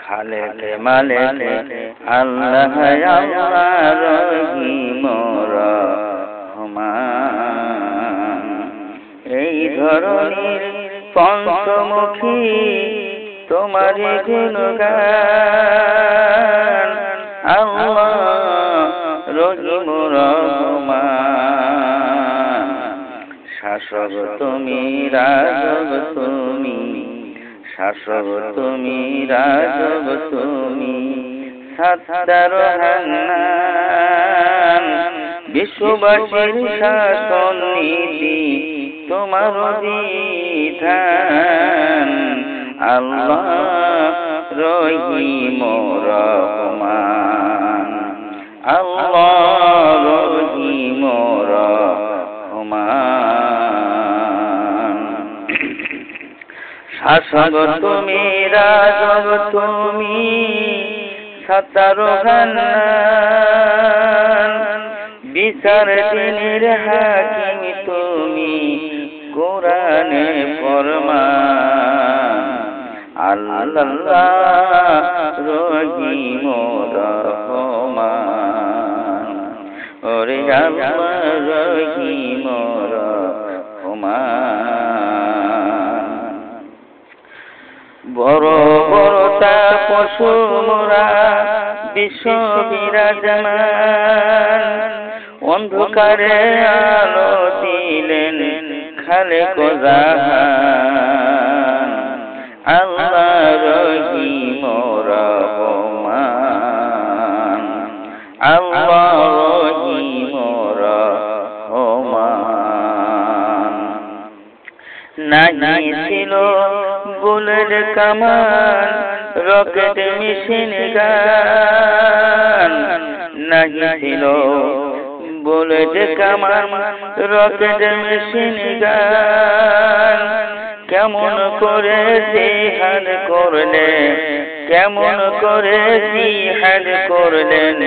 খালেকে মালেকে আল্লাহ আল্লাহ রহিম রহমান। এই ধরনের পঞ্চমুখী তোমারই গুণগান আল্লাহ রহিম রহমান। শাসক তুমি, রাজক তুমি, শাসক তুমি, রাজক তুমি, সত্তার হান্নান। বিশ্ববাসীর শাসন নীতি তোমার বিধান আল্লাহ রহিম রহমান। আল্লাহ রহিম রহমান। শাসক তুমি, রাজক তুমি, সত্তার হান্নান। বিচার দিনের হাকিম তুমি, কোরআনে ফরমান আল্লাহ রহিম রহমান। ওরে আল্লাহ রহিম রহমান। বড় বড় পশু মোরা বিশ্ব বিরাজমান। অন্ধকারে আলো দিলেন খালেক জাহান আল্লাহ রহিম রহমান। আল্লাহ রহিম রহমান। নাহি ছিল বুলেট কামান, রকেট মেশিন গান। নাহি ছিল বুলেট কামান, রকেট মেশিন গান। কেমন করে জিহাদ করলেন, কেমন করে জিহাদ করলেন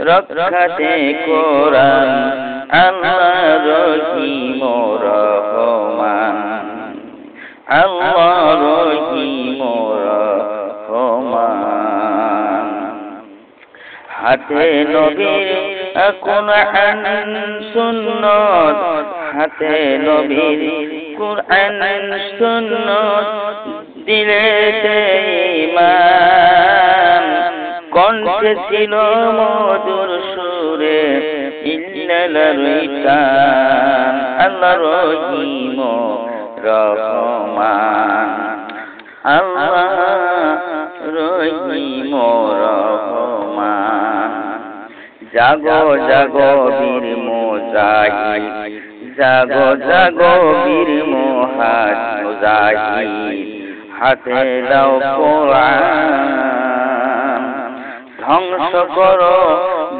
রক্ষাতে কোরআন আল্লাহ রহিম রহমান। আল্লাহ রহিম রহমান। হাতে নবীর কুরআন সুন্নাত, হাতে নবীর কুরআন সুন্নাত, দিলেতে ঈমান। কণ্ঠে ছিল মধুর সুরে ইল্লাল্লাহর টান আল্লাহ রহিম রহমান। আল্লাহ রহিম রহমান। জাগো জাগো বীর মুজাহিদ, জাগো জাগো বীর মুজাহিদ, হাতে দাও কোরআন। ধ্বংস করো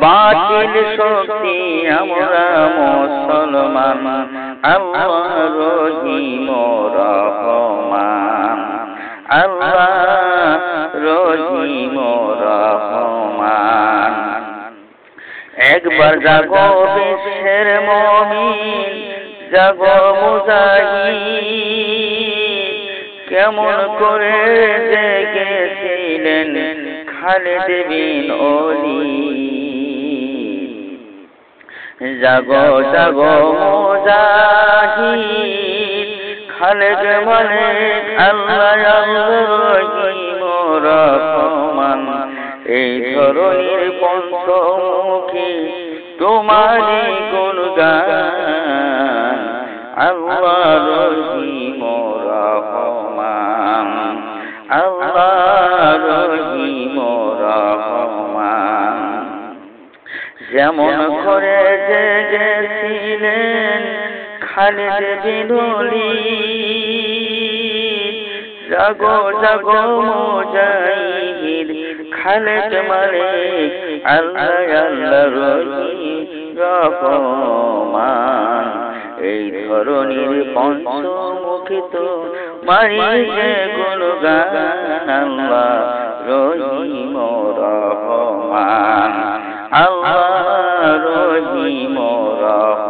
বাতিল শক্তি আমরা মুসলমান আল্লাহ রহিম রহমান। আল্লাহ রহিম রহমান। একবার জাগো বিশ্বের মুমিন, জাগো মুজাহিদ। কেমন করে জেগেছিলেন খালিদ বিন ওলীদ। জাগো জাগো মুজাহিদ, খালিদ মালিক আল্লাহ রহিম রহমান। এই ধরনের পঞ্চমুখী তোমারই গুণগান আল্লাহ রহিম রহমান। আল্লাহ রহিম রহমান। যেমন করে জেগেছিলেন খালিদ বিন ওলীদ। জাগো জাগো মুজাহিদ, খালিদ মালিক আল্লাহ আল্লাহ রহিম রহমান। এই ধরনের পঞ্চমুখী তোমারই যে গুণগান আল্লাহ রহিম রহমান। আল্লাহ রহিম রহমান।